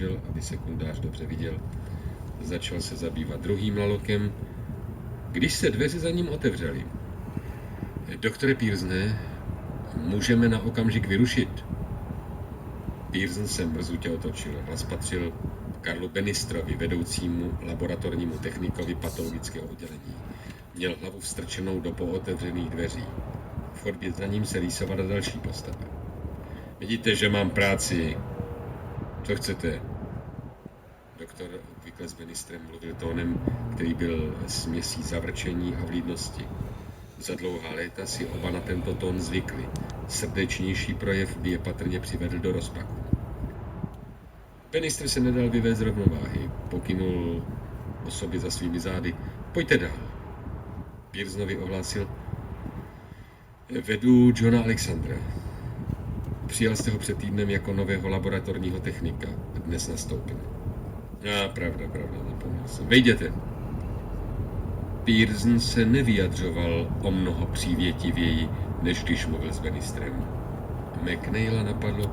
odložil, aby sekundář dobře viděl. Začal se zabývat druhým lalokem, když se dveře za ním otevřely. Doktore Pearsone, můžeme na okamžik vyrušit. Pearson se mrzutě otočil. Hlas patřil Karlu Bannisterovi, vedoucímu laboratornímu technikovi patologického oddělení. Měl hlavu vstrčenou do pootevřených dveří. V chodbě za ním se rýsovala další postava. Vidíte, že mám práci. Co chcete? Doktor obvykle s Bannisterem mluvil tónem, který byl směsí zavrčení a vlídnosti. Za dlouhá léta si oba na tento tón zvykli. Srdečnější projev by je patrně přivedl do rozpaku. Bannister se nedal vyvést z rovnováhy. Pokynul osobě za svými zády. Pojďte dál. Pearsonovi ohlásil. Vedu Johna Alexandra. Přijal jste ho před týdnem jako nového laboratorního technika. Dnes nastoupil. Pravda, zapomněl jsem. Vejděte. Pearson se nevyjadřoval o mnoho přívětivěji, než když mluvil s Bannisterem. McNeila napadlo,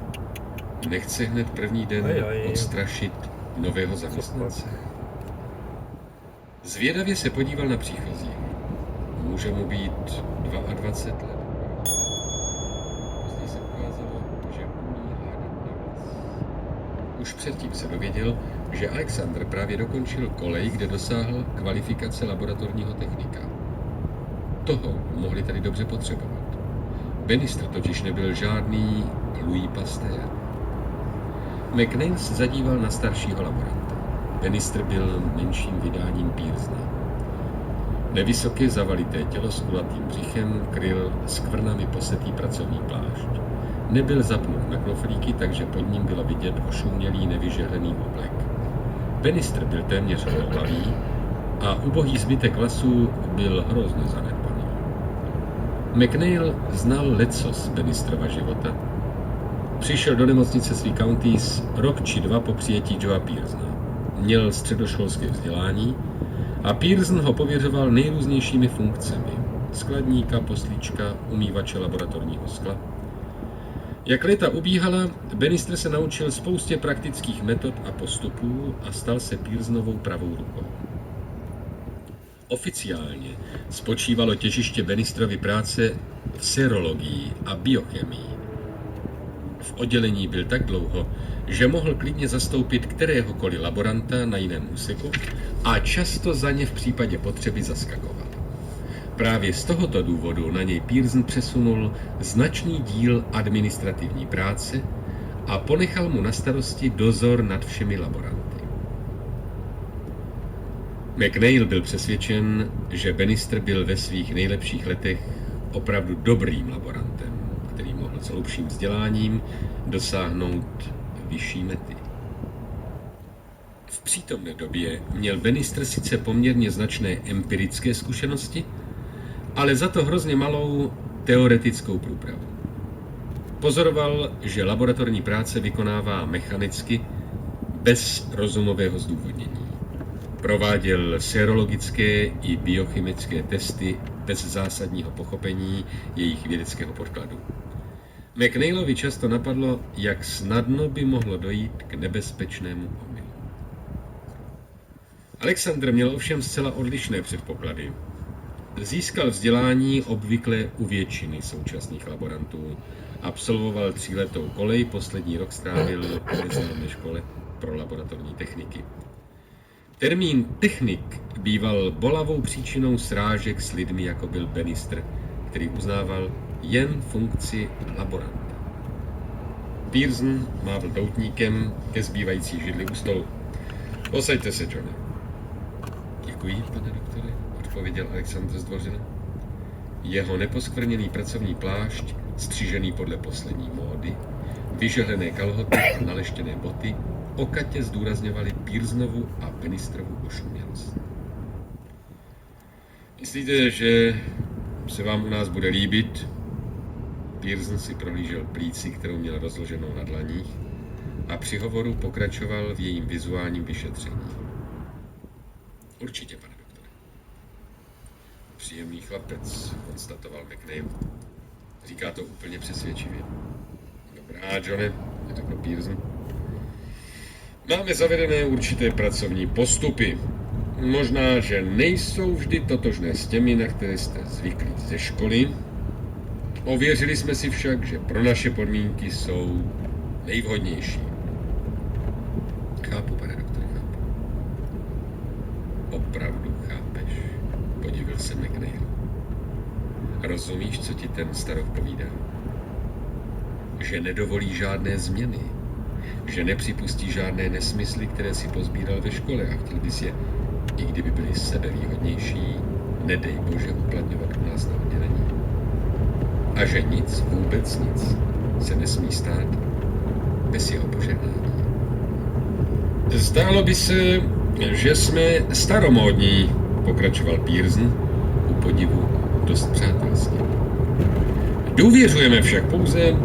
nechce hned první den odstrašit nového zaměstnance. Zvědavě se podíval na příchozí. Může mu být 22 let. Později se ukázalo, že umí hádat na hlas. Už předtím se dověděl, že Alexander právě dokončil kolej, kde dosáhl kvalifikace laboratorního technika. Toho mohli tady dobře potřebovat. Bannister totiž nebyl žádný Louis Pasteur. McNeil se zadíval na staršího laboranta. Bannister byl menším vydáním Pearsona. Nevysoké zavalité tělo s kulatým břichem kryl skvrnami posetý pracovní plášť. Nebyl zapnut na knoflíky, takže pod ním bylo vidět ošumělý nevyžehlený oblek. Bannister byl téměř hlavý a ubohý zbytek vlasů byl hrozně zanedbaný. McNeil znal lecos Bannisterova života. Přišel do nemocnice svý Countys rok či dva po přijetí Joea Pearsona. Měl středoškolské vzdělání a Pearson ho pověřoval nejrůznějšími funkcemi. Skladníka, poslíčka, umývače laboratorního skla. Jak léta ubíhala, Bannister se naučil spoustě praktických metod a postupů a stal se Pearsonovou pravou rukou. Oficiálně spočívalo těžiště Bannisterovy práce v sérologii a biochemii. V oddělení byl tak dlouho, že mohl klidně zastoupit kteréhokoliv laboranta na jiném úseku a často za ně v případě potřeby zaskakoval. Právě z tohoto důvodu na něj Pearson přesunul značný díl administrativní práce a ponechal mu na starosti dozor nad všemi laboranty. McNeil byl přesvědčen, že Bannister byl ve svých nejlepších letech opravdu dobrým laborantem, který mohl s hlubším vzděláním dosáhnout vyšší mety. V přítomné době měl Bannister sice poměrně značné empirické zkušenosti, ale za to hrozně malou teoretickou průpravu. Pozoroval, že laboratorní práce vykonává mechanicky, bez rozumového zdůvodnění. Prováděl sérologické i biochemické testy bez zásadního pochopení jejich vědeckého podkladu. McNeilovi často napadlo, jak snadno by mohlo dojít k nebezpečnému omylu. Alexander měl ovšem zcela odlišné předpoklady. Získal vzdělání obvykle u většiny současných laborantů. Absolvoval 3letou kolej, poslední rok strávil ve známé škole pro laboratorní techniky. Termín technik býval bolavou příčinou srážek s lidmi, jako byl Bannister, který uznával jen funkci laboranta. Pearson mávl doutníkem ke zbývající židli u stolu. Posaďte se, Johne. Děkuji, pane doktore, odpověděl Alexander zdvořile. Jeho neposkvrněný pracovní plášť, střížený podle poslední módy, vyžehlené kalhoty a naleštěné boty okatě zdůrazňovaly Pearsonovu a Bannisterovu ošumělost. Myslíte, že se vám u nás bude líbit? Pearson si prohlížel plíci, kterou měl rozloženou na dlaních, a při hovoru pokračoval v jejím vizuálním vyšetření. Určitě, pane doktore. Příjemný chlapec, konstatoval McNeil. Říká to úplně přesvědčivě. Dobrá, Johne, řekl Pearson. Máme zavedené určité pracovní postupy. Možná, že nejsou vždy totožné s těmi, na které jste zvyklí ze školy. Ověřili jsme si však, že pro naše podmínky jsou nejvhodnější. Chápu, pane doktore, chápu. Opravdu chápeš, podivil se McNeil. Rozumíš, co ti ten starok povídá? Že nedovolí žádné změny, že nepřipustí žádné nesmysly, které si pozbíral ve škole a chtěl bys je, i kdyby byly sebevýhodnější, nedej Bože uplatňovat u nás na oddělení. A že nic, vůbec nic, se nesmí stát bez jeho požehnání. Zdálo by se, že jsme staromódní, pokračoval Pearson, u podivu dost přátelsky. Důvěřujeme však pouze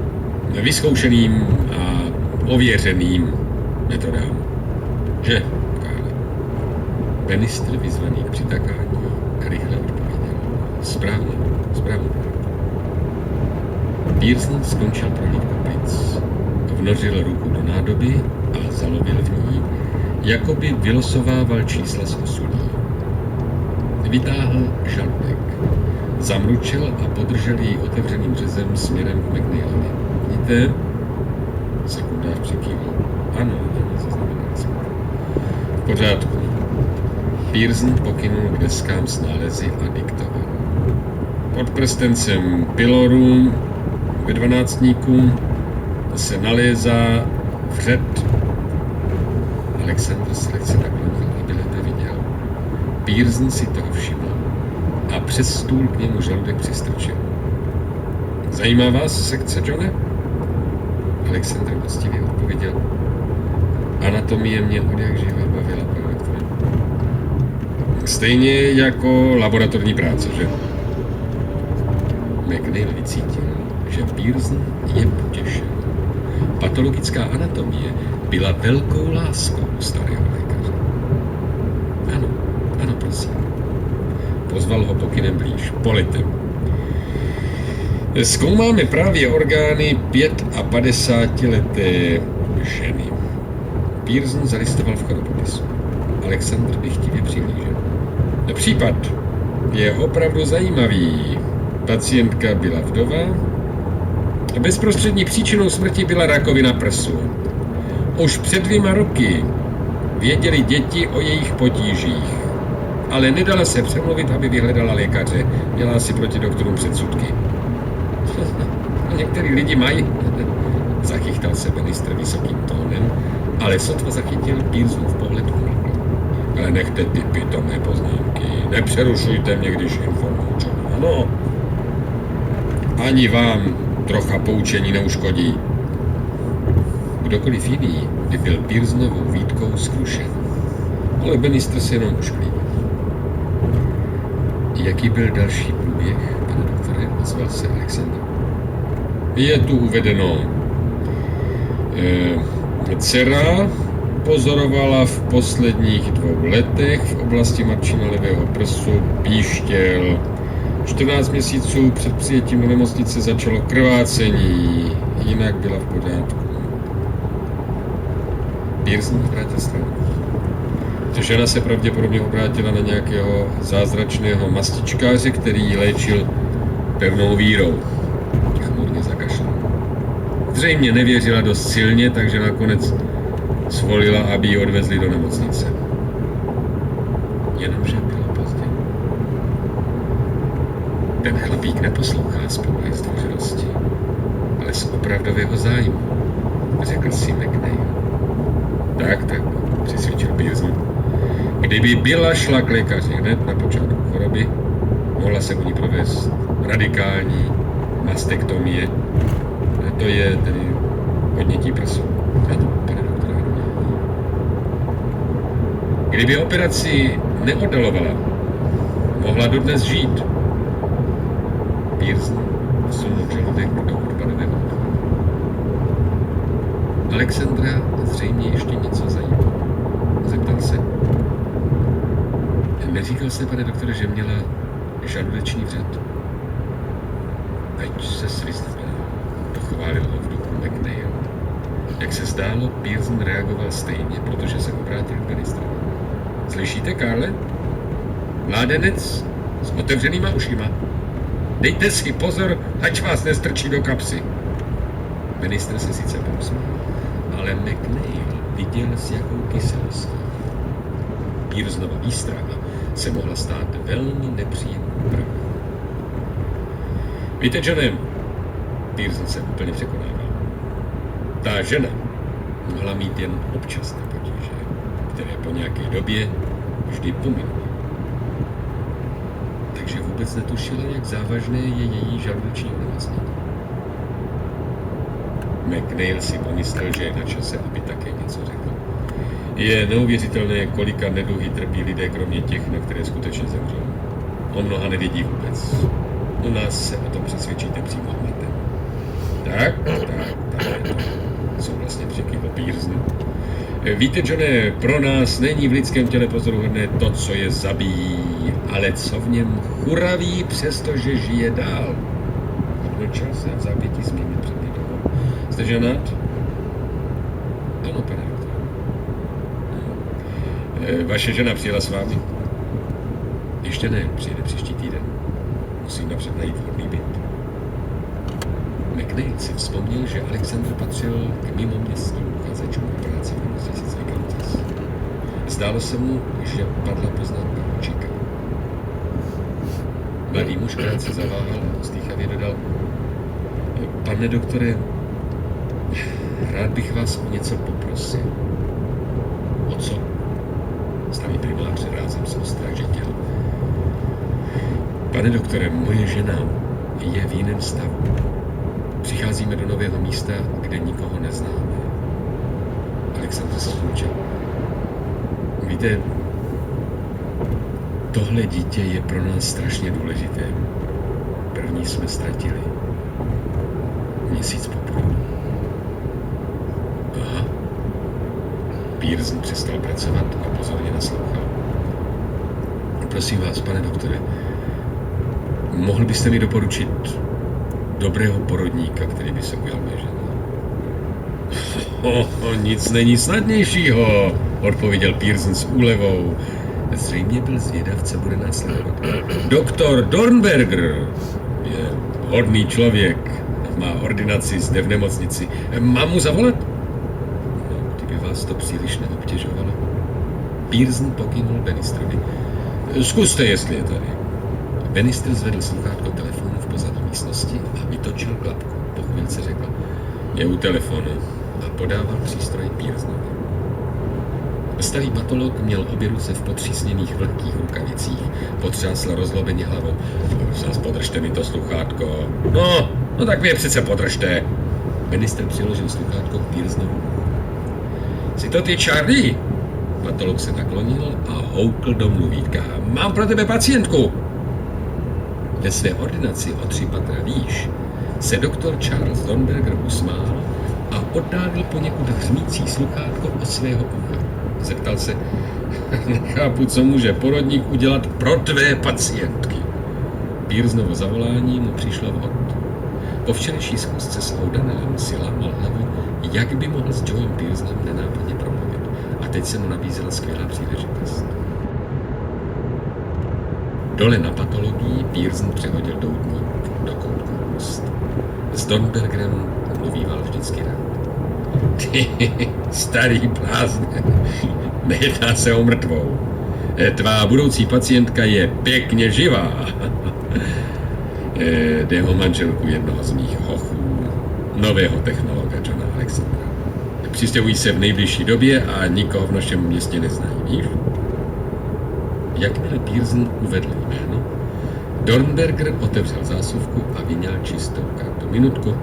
vyzkoušeným a ověřeným metodám. Že, Karle? Ministr vyzvaný k přitakání rychle odpověděl. Správně, správně. Pearson skončil prohlídku plic, vnořil ruku do nádoby a zalovil v ní, jako by vylosovával čísla z osulí. Vytáhl žaludek, zamručil a podržel ji otevřeným řezem směrem k McNeilovi. Vidíte? Sekundář přikývl. Ano, zaznamenal jsem. V pořádku. Pearson pokynul k deskám s nálezy a diktoval. Pod prstencem pyloru ve 12 se nalézá vřed. Alexander se lehce naklonil, aby lépe viděl. Pearson si toho všiml a přes stůl k němu žaludek přistrčil. Zajímá vás sekce, Johne? Alexander poctivě odpověděl. Anatomie mě odjak živa bavila, pane doktore. Stejně jako laboratorní práce, že? McNeil vycítil, že Pearson je potěšil. Patologická anatomie byla velkou láskou starého lékaře. Ano, prosím. Pozval ho pokynem blíž. Pojďte. Zkoumáme právě orgány 55leté ženy. Pearson zalistoval v choropopisu. Alexander by chtivě přihlížel. Případ je opravdu zajímavý. Pacientka byla vdova. Bezprostřední příčinou smrti byla rakovina prsu. Už před 2 roky věděli děti o jejich potížích, ale nedala se přemluvit, aby vyhledala lékaře. Měla si proti doktorům předsudky. Některý lidi mají, zachychtal se ministr vysokým tónem, ale sotva zachytil Pearsonův pohled uhlídl. Ale nechte ty pitomé poznámky, nepřerušujte mě, když informuji, ano. Ani vám trocha poučení neuškodí. Kdokoliv jiný by byl Pearsonovou výtkou zkrušen, ale ministr se jenom ušklí. Jaký byl další průběh, pane doktore, ozval se Alexander. Je tu uvedeno. Dcera pozorovala v posledních 2 letech v oblasti marčina levého prsu píštěl. 14 měsíců před přijetím do nemocnice začalo krvácení, jinak byla v pořádku. Pearson vrátil stranu. Žena se pravděpodobně obrátila na nějakého zázračného mastičkáře, který ji léčil pevnou vírou. Chmurně zakašlal. Zřejmě nevěřila dost silně, takže nakonec svolila, aby ji odvezli do nemocnice. Jenomže bylo pozdě. Ten chlapík neposlouchá z pouhé zdvořilosti, ale z opravdového zájmu, řekl si McNeil. Tak, přisvědčil Pearson. Kdyby byla šla k lékaři hned na počátku choroby, mohla se u ní provést radikální mastektomie. To je tedy odnětí prsu. Ano, pane doktore. Kdyby operaci neoddalovala, mohla dodnes žít. Pearson vsunul žaludek do odpadového odchodu. Alexandra zřejmě ještě něco zajímalo. Zeptal se. Neříkal jste, pane doktore, že měla žaludeční vřed? Veď se svizneme. Pochválil ho v duchu McNeil. Jak se zdálo, Pearson reagoval stejně, protože se obrátil k ministrovi. Slyšíte, Karle? Mládenec s otevřenýma ušima. Dejte si pozor, ať vás nestrčí do kapsy. Ministr se sice pousmál, ale McNeil viděl, s jakou kyselostí. Pearsonova výstrava se mohla stát velmi nepříjemnou pravdou. Víte, Johne, Pearson se úplně překonával. Ta žena mohla mít jen občasné potíže, které po nějaké době vždy pominuly. Takže vůbec netušila, jak závažné je její žaludční onemocnění. McNeil si pomyslel, že je na čase, aby také něco řekl. Je neuvěřitelné, kolika neduhy trpí lidé, kromě těch, na které skutečně zemřou. O mnoha nevědí vůbec. U nás se o tom přesvědčíte přímo hmatem. Tak je to. Souhlasně přikývl Pearson. Víte, Johne, pro nás není v lidském těle pozoruhodné to, co je zabíjí, ale co v něm churaví, přestože žije dál. Odmlčel se a v zápětí zmínil před lidovou. Jste ženat? Ano, pane doktor. Vaše žena přijela s vámi? Ještě ne, přijede příští týden. Musím napřed najít vhodný byt. McNeil si vzpomněl, že Alexander patřil k mimoměstským uchazečům o práci v nemocnici Countess. Zdálo se mu, že padla poznámka očíka. Mladý muž krátce zaváhal a ostýchavě dodal: Pane doktore, rád bych vás o něco poprosil. O co? Starý primář rázem se ostrážitěl. Pane doktore, moje žena je v jiném stavu. Přicházíme do nového místa, kde nikoho neznáme. Alexandr se zmlčel. Víte, tohle dítě je pro nás strašně důležité. První jsme ztratili. Měsíc po porodu. Aha. Pearson přestal pracovat a pozorně naslouchal. Prosím vás, pane doktore, mohl byste mi doporučit dobrého porodníka, který by se ujal mé ženy? Nic není snadnějšího, odpověděl Pearson s úlevou. Zřejmě byl zvědav, co bude následovat. Doktor Dornberger je hodný člověk, má ordinaci zde v nemocnici. Mám mu zavolat? No, kdyby vás to příliš neobtěžovalo. Pearson pokynul Bannisterovi. Zkuste, jestli je tady. Bannister zvedl sluchátko telefonu v pozadí místnosti a vytočil klapku. Po chvílce řekl: je u telefonu, a podával přístroj Pearsonovi. Starý patolog měl obě ruce v potřísněných vlhkých rukavicích. Potřásl rozlobeně hlavou. Zas podržte mi to sluchátko. No tak vy je přece podržte. Bannister přiložil sluchátko k Pearsonovu. Jsi to ty, Charlie? Patolog se naklonil a houkl do mluvítka. Mám pro tebe pacientku. Ve své ordinaci o 3 patra výš se doktor Charles Dornberger usmál a oddálil poněkud hřmící sluchátko od svého ucha. Zeptal se: nechápu, co může porodník udělat pro tvé pacientky. Pearsonovo zavolání mu přišlo vhod. Po včerejší schůzce s O'Donnellem si lámal hlavu, jak by mohl s Joem Pearsonem nenápadně promluvit. A teď se mu nabízela skvělá příležitost. Dole na patologii Pearson přehodil doutník do koutku úst. S Dornbergerem mluvíval vždycky rád. Ty, starý blázne, nejedná se o mrtvou. Tvá budoucí pacientka je pěkně živá. Jde o manželku jednoho z mých hochů, nového technologa Johna Alexandra. Přistěhují se v nejbližší době a nikoho v našem městě neznají, víš? Jakmile Pearson uvedl jméno, Dornberger otevřel zásuvku a vyňal čistou kartu. Minutku,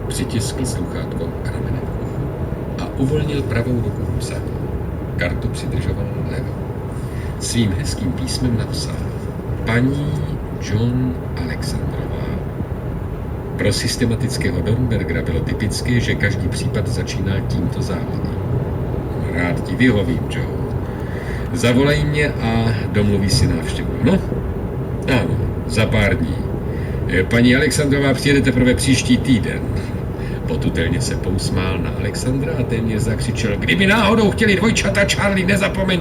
přitiskl sluchátko ramenem k uchu a uvolnil pravou ruku v psaní. Kartu přidržoval levou. Svým hezkým písmem napsal: paní John Alexandrová. Pro systematického Dornbergera bylo typické, že každý případ začínal tímto záhledem. Rád ti vyhovím, Joe. Zavolej mě a domluví si návštěvu. No? Ano, za pár dní. Paní Alexandrová přijede teprve příští týden. Potutelně se pousmál na Alexandra a téměř zakřičel: Kdyby náhodou chtěli dvojčata, Charlie, nezapomeň